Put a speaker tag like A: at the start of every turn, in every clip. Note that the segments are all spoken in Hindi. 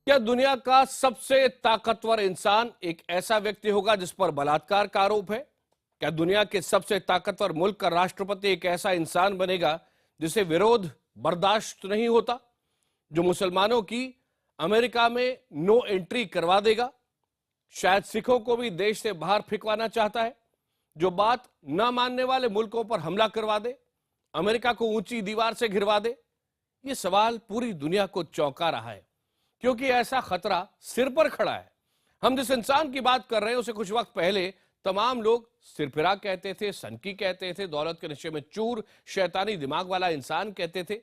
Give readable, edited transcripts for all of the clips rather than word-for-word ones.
A: क्या दुनिया का सबसे ताकतवर इंसान एक ऐसा व्यक्ति होगा जिस पर बलात्कार का आरोप है? क्या दुनिया के सबसे ताकतवर मुल्क का राष्ट्रपति एक ऐसा इंसान बनेगा जिसे विरोध बर्दाश्त नहीं होता, जो मुसलमानों की अमेरिका में नो एंट्री करवा देगा, शायद सिखों को भी देश से बाहर फेंकवाना चाहता है, जो बात न मानने वाले मुल्कों पर हमला करवा दे, अमेरिका को ऊंची दीवार से घिरवा दे? यह सवाल पूरी दुनिया को चौंका रहा है, क्योंकि ऐसा खतरा सिर पर खड़ा है। हम जिस इंसान की बात कर रहे हैं उसे कुछ वक्त पहले तमाम लोग सिरफिरा कहते थे, सनकी कहते थे, दौलत के नशे में चूर, शैतानी दिमाग वाला इंसान कहते थे।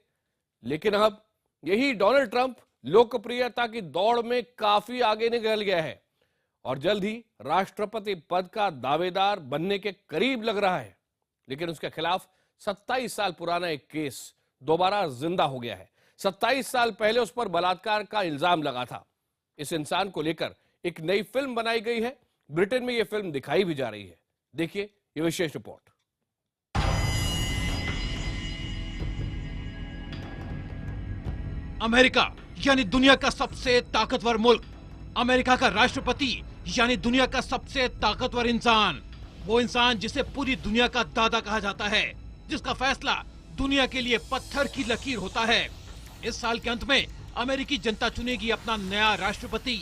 A: लेकिन अब यही डोनाल्ड ट्रंप लोकप्रियता की दौड़ में काफी आगे निकल गया है और जल्द ही राष्ट्रपति पद का दावेदार बनने के करीब लग रहा है। लेकिन उसके खिलाफ 27 साल पुराना एक केस दोबारा जिंदा हो गया है। 27 साल पहले उस पर बलात्कार का इल्जाम लगा था। इस इंसान को लेकर एक नई फिल्म बनाई गई है। ब्रिटेन में यह फिल्म दिखाई भी जा रही है। देखिए यह विशेष रिपोर्ट।
B: अमेरिका यानी दुनिया का सबसे ताकतवर मुल्क, अमेरिका का राष्ट्रपति यानी दुनिया का सबसे ताकतवर इंसान, वो इंसान जिसे पूरी दुनिया का दादा कहा जाता है, जिसका फैसला दुनिया के लिए पत्थर की लकीर होता है। इस साल के अंत में अमेरिकी जनता चुनेगी अपना नया राष्ट्रपति।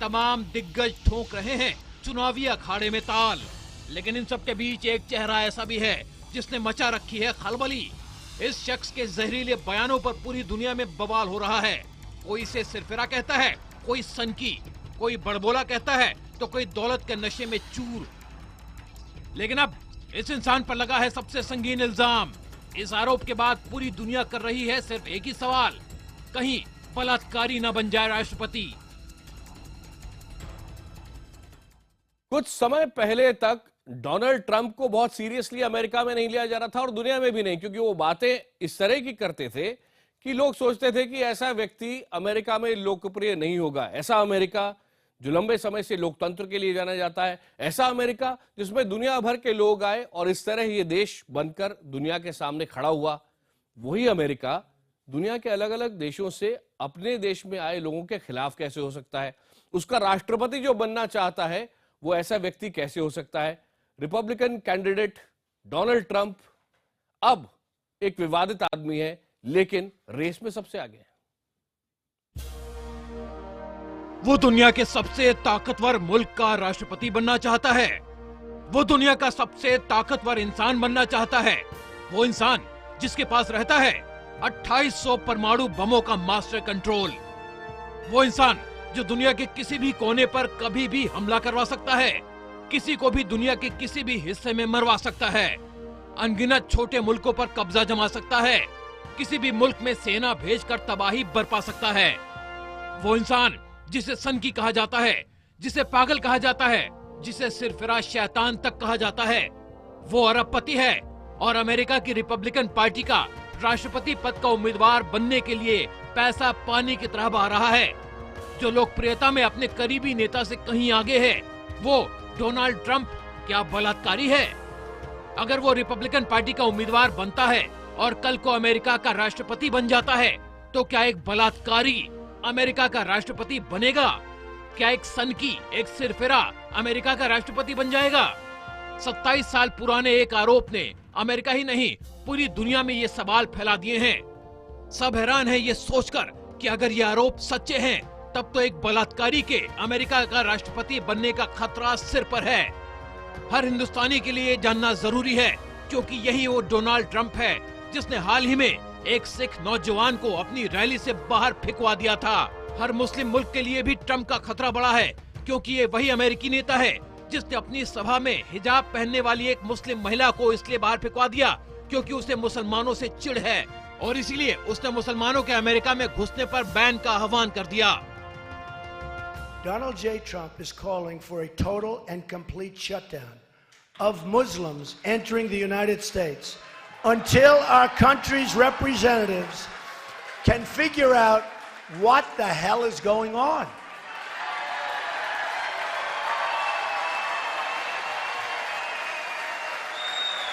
B: तमाम दिग्गज ठोक रहे हैं चुनावी अखाड़े में ताल, लेकिन इन सब के बीच एक चेहरा ऐसा भी है जिसने मचा रखी है खलबली। इस शख्स के जहरीले बयानों पर पूरी दुनिया में बवाल हो रहा है। कोई इसे सिरफिरा कहता है, कोई सनकी, कोई बड़बोला कहता है, तो कोई दौलत के नशे में चूर। लेकिन अब इस इंसान पर लगा है सबसे संगीन इल्जाम। इस आरोप के बाद पूरी दुनिया कर रही है सिर्फ एक ही सवाल, कहीं बलात्कारी न बन जाए राष्ट्रपति।
A: कुछ समय पहले तक डोनाल्ड ट्रंप को बहुत सीरियसली अमेरिका में नहीं लिया जा रहा था और दुनिया में भी नहीं, क्योंकि वो बातें इस तरह की करते थे कि लोग सोचते थे कि ऐसा व्यक्ति अमेरिका में लोकप्रिय नहीं होगा। ऐसा अमेरिका जो लंबे समय से लोकतंत्र के लिए जाना जाता है, ऐसा अमेरिका जिसमें दुनिया भर के लोग आए और इस तरह ये देश बनकर दुनिया के सामने खड़ा हुआ, वही अमेरिका दुनिया के अलग अलग देशों से अपने देश में आए लोगों के खिलाफ कैसे हो सकता है? उसका राष्ट्रपति जो बनना चाहता है वो ऐसा व्यक्ति कैसे हो सकता है? रिपब्लिकन कैंडिडेट डोनाल्ड ट्रंप अब एक विवादित आदमी है, लेकिन रेस में सबसे आगे है।
B: वो दुनिया के सबसे ताकतवर मुल्क का राष्ट्रपति बनना चाहता है। वो दुनिया का सबसे ताकतवर इंसान बनना चाहता है। वो इंसान जिसके पास रहता है 2800 परमाणु बमों का मास्टर कंट्रोल। वो इंसान जो दुनिया के किसी भी कोने पर कभी भी हमला करवा सकता है, किसी को भी दुनिया के किसी भी हिस्से में मरवा सकता है, अनगिनत छोटे मुल्कों पर कब्जा जमा सकता है, किसी भी मुल्क में सेना भेजकर तबाही बरपा सकता है। वो इंसान जिसे सनकी कहा जाता है, जिसे पागल कहा जाता है, जिसे सिरफिरा शैतान तक कहा जाता है, वो अरबपति है और अमेरिका की रिपब्लिकन पार्टी का राष्ट्रपति पद का उम्मीदवार बनने के लिए पैसा पानी की तरह बहा रहा है। जो लोकप्रियता में अपने करीबी नेता से कहीं आगे है, वो डोनाल्ड ट्रंप क्या बलात्कारी है? अगर वो रिपब्लिकन पार्टी का उम्मीदवार बनता है और कल को अमेरिका का राष्ट्रपति बन जाता है, तो क्या एक बलात्कारी अमेरिका का राष्ट्रपति बनेगा? क्या एक सनकी, एक सिरफिरा अमेरिका का राष्ट्रपति बन जाएगा? 27 साल पुराने एक आरोप ने अमेरिका ही नहीं पूरी दुनिया में ये सवाल फैला दिए हैं। सब हैरान है ये सोचकर कि अगर ये आरोप सच्चे हैं, तब तो एक बलात्कारी के अमेरिका का राष्ट्रपति बनने का खतरा सिर पर है। हर हिंदुस्तानी के लिए जानना जरूरी है, क्योंकि यही वो डोनाल्ड ट्रंप है जिसने हाल ही में एक सिख नौजवान को अपनी रैली से बाहर फेंकवा दिया था। हर मुस्लिम मुल्क के लिए भी ट्रंप का खतरा बड़ा है, क्योंकि ये वही अमेरिकी नेता है जिसने अपनी सभा में हिजाब पहनने वाली एक मुस्लिम महिला को इसलिए बाहर फेंकवा दिया क्योंकि उसे मुसलमानों से चिढ़ है, और इसीलिए उसने मुसलमानों के अमेरिका में घुसने पर बैन का आह्वान कर दिया।
C: Donald J. Trump is calling for a total and complete shutdown of Muslims entering the United States until our country's representatives can figure out what the hell is going on.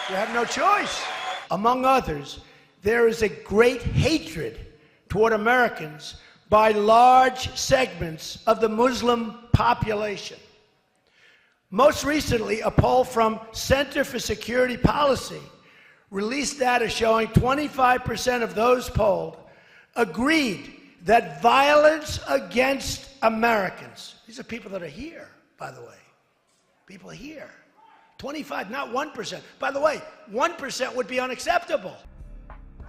C: You have no choice. Among others, there is a great hatred toward Americans by large segments of the Muslim population. Most recently, a poll from Center for Security Policy released data showing 25% of those polled agreed that violence against Americans, these are people that are here, by the way, people here, 25, not 1%. By the way, 1% would be unacceptable.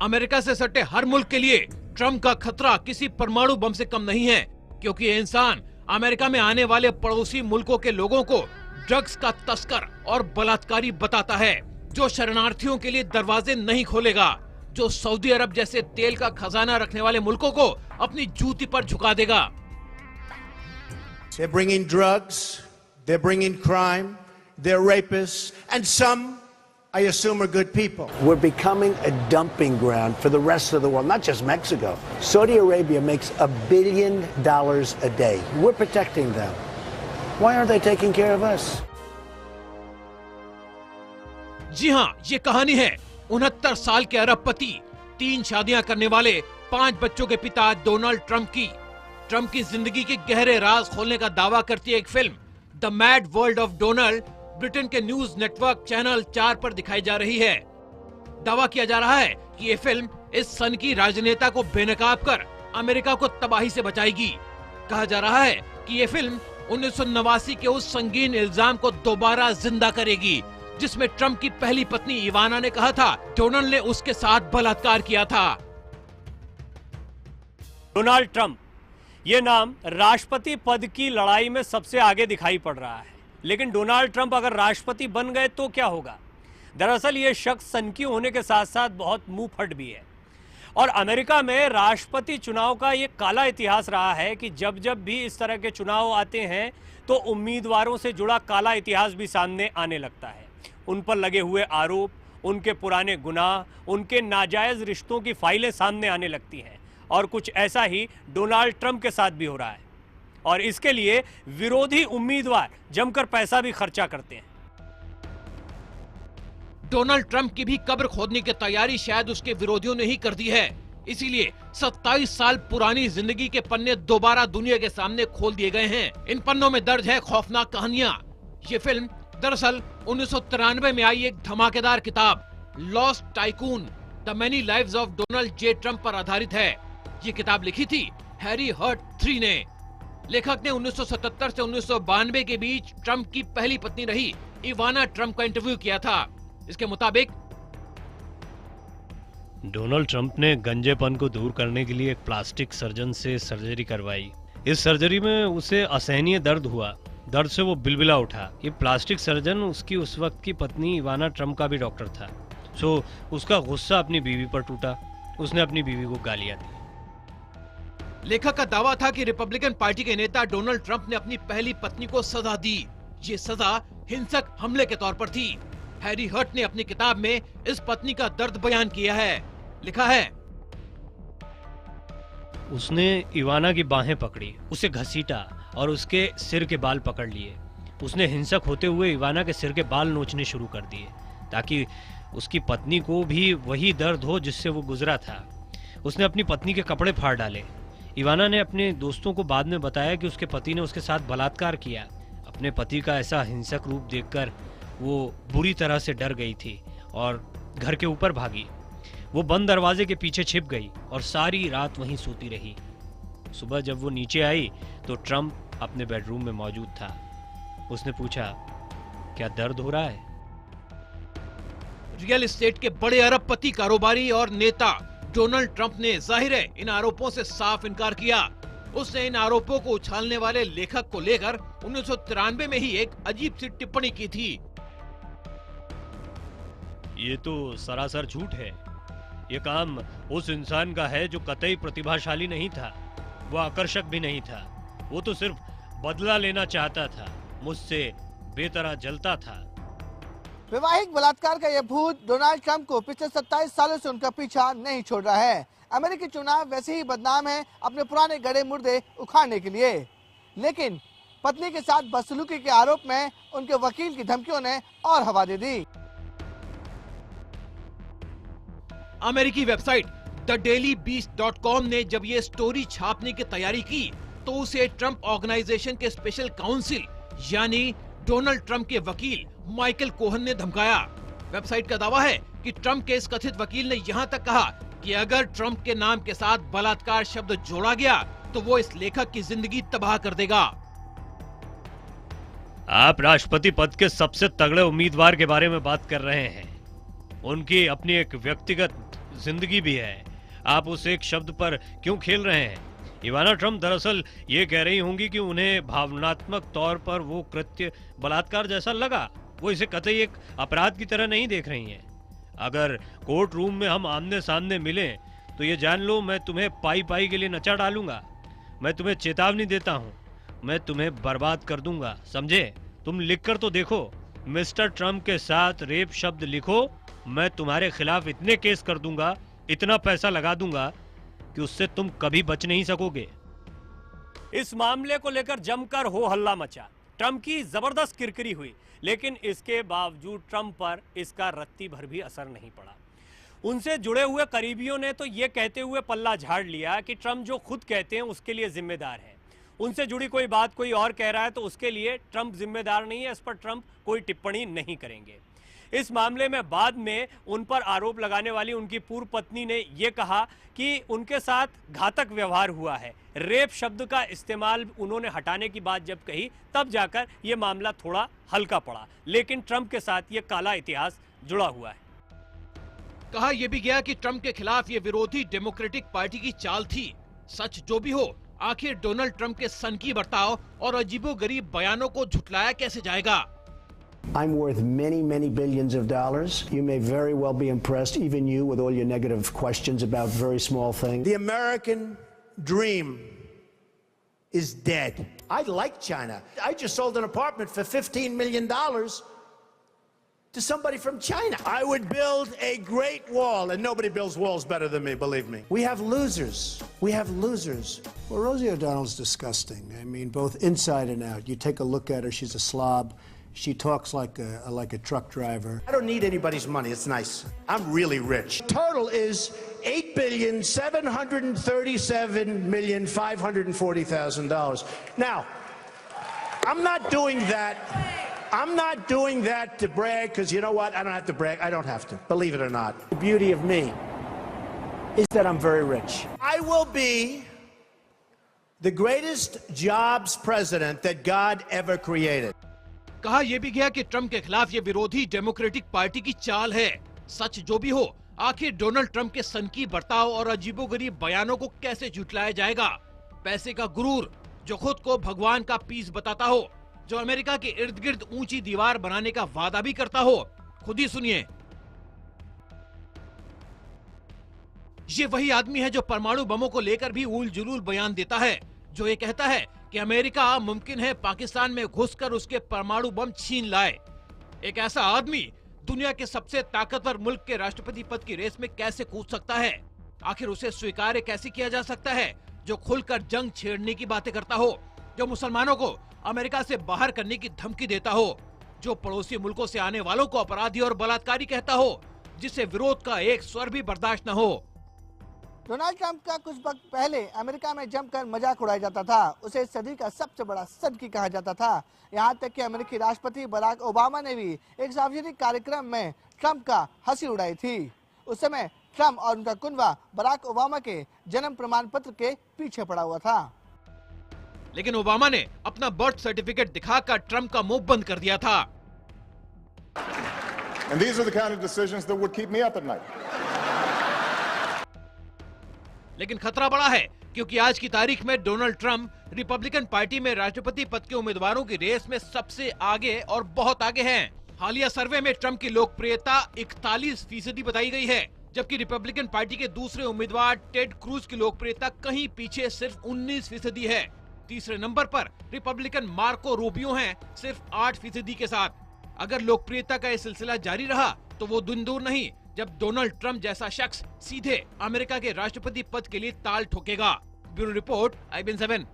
B: America से सटे हर मुल्क के लिए ट्रंप का खतरा किसी परमाणु बम से कम नहीं है, क्योंकि ये इंसान अमेरिका में आने वाले पड़ोसी मुल्कों के लोगों को ड्रग्स का तस्कर और बलात्कारी बताता है, जो शरणार्थियों के लिए दरवाजे नहीं खोलेगा, जो सऊदी अरब जैसे तेल का खजाना रखने वाले मुल्कों को अपनी जूती पर झुका देगा।
C: They're bringing drugs, they're bringing crime, they're rapists, and some, I assume, are good people.
D: We're becoming a dumping ground for the rest of the world, not just Mexico. Saudi Arabia makes $1 billion a day. We're protecting them. Why aren't they taking care of us?
B: जी हाँ, ये कहानी है 69 साल के अरबपति, 3 शादियां करने वाले, 5 बच्चों के पिता डोनाल्ड ट्रंप की। ट्रंप की जिंदगी के गहरे राज खोलने का दावा करती है एक film the mad world of Donald, Britain के न्यूज नेटवर्क चैनल 4 पर दिखाई जा रही है। दावा किया जा रहा है कि ये फिल्म इस सनकी राजनेता को बेनकाब कर अमेरिका को तबाही से बचाएगी। कहा जा रहा है कि ये फिल्म 1989 के उस संगीन इल्जाम को दोबारा जिंदा करेगी, जिसमें ट्रंप की पहली पत्नी इवाना ने कहा था डोनाल्ड ने उसके साथ बलात्कार किया था।
E: डोनाल्ड ट्रंप, ये नाम राष्ट्रपति पद की लड़ाई में सबसे आगे दिखाई पड़ रहा है, लेकिन डोनाल्ड ट्रंप अगर राष्ट्रपति बन गए तो क्या होगा? दरअसल ये शख्स सनकी होने के साथ साथ बहुत मुंहफट भी है, और अमेरिका में राष्ट्रपति चुनाव का ये काला इतिहास रहा है कि जब जब भी इस तरह के चुनाव आते हैं तो उम्मीदवारों से जुड़ा काला इतिहास भी सामने आने लगता है। उन पर लगे हुए आरोप, उनके पुराने गुनाह, उनके नाजायज रिश्तों की फाइलें सामने आने लगती हैं, और कुछ ऐसा ही डोनाल्ड ट्रंप के साथ भी हो रहा है, और इसके लिए विरोधी उम्मीदवार जमकर पैसा भी खर्चा करते हैं।
B: डोनाल्ड ट्रंप की भी कब्र खोदने की तैयारी शायद उसके विरोधियों ने ही कर दी है, इसीलिए 27 साल पुरानी जिंदगी के पन्ने दोबारा दुनिया के सामने खोल दिए गए हैं। इन पन्नों में दर्ज है खौफनाक कहानियां। ये फिल्म दरअसल 1993 में आई एक धमाकेदार किताब lost tycoon the many lives of Donald J Trump पर आधारित है। ये किताब लिखी थी हैरी हर्ट III ने। लेखक ने 1977 से 1992 के बीच ट्रंप की पहली पत्नी रही इवाना ट्रंप का इंटरव्यू किया था। इसके मुताबिक
E: डोनाल्ड ट्रंप ने गंजेपन को दूर करने के लिए एक प्लास्टिक सर्जन से सर्जरी करवाई। इस सर्जरी में उसे असहनीय दर्द हुआ, दर्द से वो बिलबिला उठा। ये प्लास्टिक सर्जन उसकी उस वक्त की पत्नी इवाना ट्रंप का भी डॉक्टर था। सो उसका गुस्सा अपनी बीवी पर टूटा, उसने अपनी बीवी को गालियां दी।
B: लेखक का दावा था कि रिपब्लिकन पार्टी के नेता डोनाल्ड ट्रंप ने अपनी पहली पत्नी को सजा दी। ये सजा हिंसक हमले के तौर पर थी। हैरी हर्ट ने अपनी किताब में इस पत्नी का दर्द बयान किया है। लिखा है,
E: उसने इवाना की बाहें पकड़ी, उसे घसीटा और उसके सिर के बाल पकड़ लिए। उसने हिंसक होते हुए इवाना के सिर के बाल नोचने शुरू कर दिए, ताकि उसकी पत्नी को भी वही दर्द हो जिससे वो गुजरा था। उसने अपनी पत्नी के कपड़े फाड़ डाले। इवाना ने अपने दोस्तों को बाद में बताया कि उसके पति ने उसके साथ बलात्कार किया। अपने पति का ऐसा हिंसक रूप देखकर वो बुरी तरह से डर गई थी और घर के ऊपर भागी। वो बंद दरवाजे के पीछे छिप गई और सारी रात वहीं सोती रही। सुबह जब वो नीचे आई तो ट्रंप अपने बेडरूम में मौजूद था। उसने पूछा, क्या दर्द हो रहा है?
B: रियल एस्टेट के बड़े अरबपति, कारोबारी और नेता डोनाल्ड ट्रंप ने जाहिर है इन आरोपों से साफ इनकार किया। उसने इन आरोपों को उछालने वाले लेखक को लेकर 1993 में ही एक अजीब सी टिप्पणी की थी।
E: ये तो सरासर झूठ है। ये काम उस इंसान का है जो कतई प्रतिभाशाली नहीं था, वो आकर्षक भी नहीं था। वो तो सिर्फ बदला लेना चाहता था, मुझसे बेतरह जलता था।
F: वैवाहिक बलात्कार का यह भूत डोनाल्ड ट्रंप को पिछले 27 सालों से उनका पीछा नहीं छोड़ रहा है। अमेरिकी चुनाव वैसे ही बदनाम है अपने पुराने गड़े मुर्दे उखाड़ने के लिए, लेकिन पत्नी के साथ बदसलूकी के आरोप में उनके वकील की धमकियों ने और हवा दे दी।
B: अमेरिकी वेबसाइट TheDailyBeast.com ने जब ये स्टोरी छापने की तैयारी की तो उसे ट्रंप ऑर्गेनाइजेशन के स्पेशल काउंसिल यानी डोनाल्ड ट्रंप के वकील माइकल कोहन ने धमकाया। वेबसाइट का दावा है कि ट्रंप के इस कथित वकील ने यहाँ तक कहा कि अगर ट्रंप के नाम के साथ बलात्कार शब्द जोड़ा गया तो वो इस लेखक की जिंदगी तबाह कर देगा।
E: आप राष्ट्रपति पद के सबसे तगड़े उम्मीदवार के बारे में बात कर रहे हैं। उनकी अपनी एक व्यक्तिगत जिंदगी भी है। आप उस एक शब्द पर क्यों खेल रहे हैं? इवाना ट्रंप दरअसल ये कह रही होंगी कि उन्हें भावनात्मक तौर पर वो कृत्य बलात्कार जैसा लगा। वो इसे कतई एक अपराध की तरह नहीं देख रही हैं। अगर कोर्ट रूम में हम आमने सामने मिलें तो ये जान लो मैं तुम्हें पाई पाई के लिए नचा डालूंगा। मैं तुम्हें चेतावनी देता हूँ, मैं तुम्हें बर्बाद कर दूंगा, समझे? तुम लिखकर तो देखो, मिस्टर ट्रंप के साथ रेप शब्द लिखो, मैं तुम्हारे खिलाफ इतने केस कर दूंगा, इतना पैसा लगा दूंगा कि उससे तुम कभी बच नहीं सकोगे।
G: इस मामले को लेकर जमकर हो हल्ला मचा। ट्रंप की जबरदस्त किरकिरी हुई, लेकिन इसके बावजूद ट्रंप पर इसका रत्ती भर भी असर नहीं पड़ा। उनसे जुड़े हुए करीबियों ने तो ये कहते हुए पल्ला झाड़ लिया कि ट्रंप जो खुद कहते हैं उसके लिए जिम्मेदार है। उनसे जुड़ी कोई बात कोई और कह रहा है तो उसके लिए ट्रंप जिम्मेदार नहीं है, इस पर ट्रंप कोई टिप्पणी नहीं करेंगे। इस मामले में बाद में उन पर आरोप लगाने वाली उनकी पूर्व पत्नी ने यह कहा कि उनके साथ घातक व्यवहार हुआ है। रेप शब्द का इस्तेमाल उन्होंने हटाने की बात जब कही तब जाकर यह मामला थोड़ा हल्का पड़ा, लेकिन ट्रंप के साथ यह काला इतिहास जुड़ा हुआ है।
B: कहा यह भी गया कि ट्रंप के खिलाफ ये विरोधी डेमोक्रेटिक पार्टी की चाल थी। सच जो भी हो, आखिर डोनाल्ड ट्रंप के सनकी बर्ताव और अजीबोगरीब बयानों को झुटलाया कैसे जाएगा?
D: I'm worth many, many billions of dollars. You may very well be impressed, even you, with all your negative questions about very small things.
C: The American dream is dead. I like China. I just sold an apartment for $15 million to somebody from China. I would build a great wall, and nobody builds walls better than me, believe me. We have losers. We have losers.
D: Well, Rosie O'Donnell's disgusting. I mean, both inside and out. You take a look at her, she's a slob. She talks like a truck driver.
C: I don't need anybody's money. It's nice. I'm really rich. Total is $8,737,540,000. Now, I'm not doing that. I'm not doing that to brag, because you know what? I don't have to brag. I don't have to. Believe it or not.
D: The beauty of me is that I'm very rich.
C: I will be the greatest jobs president that God ever created.
B: कहा यह भी गया कि ट्रंप के खिलाफ ये विरोधी डेमोक्रेटिक पार्टी की चाल है। सच जो भी हो, आखिर डोनाल्ड ट्रंप के सनकी बर्ताव और अजीबोगरीब बयानों को कैसे झुटलाया जाएगा? पैसे का गुरूर जो खुद को भगवान का पीस बताता हो, जो अमेरिका के इर्द गिर्द ऊंची दीवार बनाने का वादा भी करता हो, खुद ही सुनिए। ये वही आदमी है जो परमाणु बमों को लेकर भी उल जुलूल बयान देता है, जो ये कहता है कि अमेरिका मुमकिन है पाकिस्तान में घुसकर उसके परमाणु बम छीन लाए। एक ऐसा आदमी दुनिया के सबसे ताकतवर मुल्क के राष्ट्रपति पद की रेस में कैसे कूद सकता है? आखिर उसे स्वीकार्य कैसे किया जा सकता है जो खुलकर जंग छेड़ने की बातें करता हो, जो मुसलमानों को अमेरिका से बाहर करने की धमकी देता हो, जो पड़ोसी मुल्कों से आने वालों को अपराधी और बलात्कारी कहता हो, जिसे विरोध का एक स्वर भी बर्दाश्त न हो।
F: डोनाल्ड ट्रंप का कुछ वक्त पहले अमेरिका में जमकर मजाक उड़ाया जाता था। उसे इस सदी का सबसे बड़ा सनकी कहा जाता था। यहाँ तक कि अमेरिकी राष्ट्रपति बराक ओबामा ने भी एक सार्वजनिक कार्यक्रम में ट्रंप का हंसी उड़ाई थी। उस समय ट्रंप और उनका कुनबा बराक ओबामा के जन्म प्रमाण पत्र के पीछे पड़ा हुआ था।
B: लेकिन ओबामा ने अपना बर्थ सर्टिफिकेट दिखाकर ट्रंप का मुंह बंद कर दिया था।
H: And these are the kind of decisions that would keep me up at night.
B: लेकिन खतरा बड़ा है, क्योंकि आज की तारीख में डोनाल्ड ट्रंप रिपब्लिकन पार्टी में राष्ट्रपति पद के उम्मीदवारों की रेस में सबसे आगे और बहुत आगे हैं। हालिया सर्वे में ट्रंप की लोकप्रियता 41% बताई गई है, जबकि रिपब्लिकन पार्टी के दूसरे उम्मीदवार टेड क्रूज की लोकप्रियता कहीं पीछे सिर्फ 19% है। तीसरे नंबर पर रिपब्लिकन मार्को रूबियो हैं, सिर्फ 8% के साथ। अगर लोकप्रियता का यह सिलसिला जारी रहा तो वो दिन दूर नहीं जब डोनाल्ड ट्रंप जैसा शख्स सीधे अमेरिका के राष्ट्रपति पद के लिए ताल ठोकेगा। Bureau report, IBN7।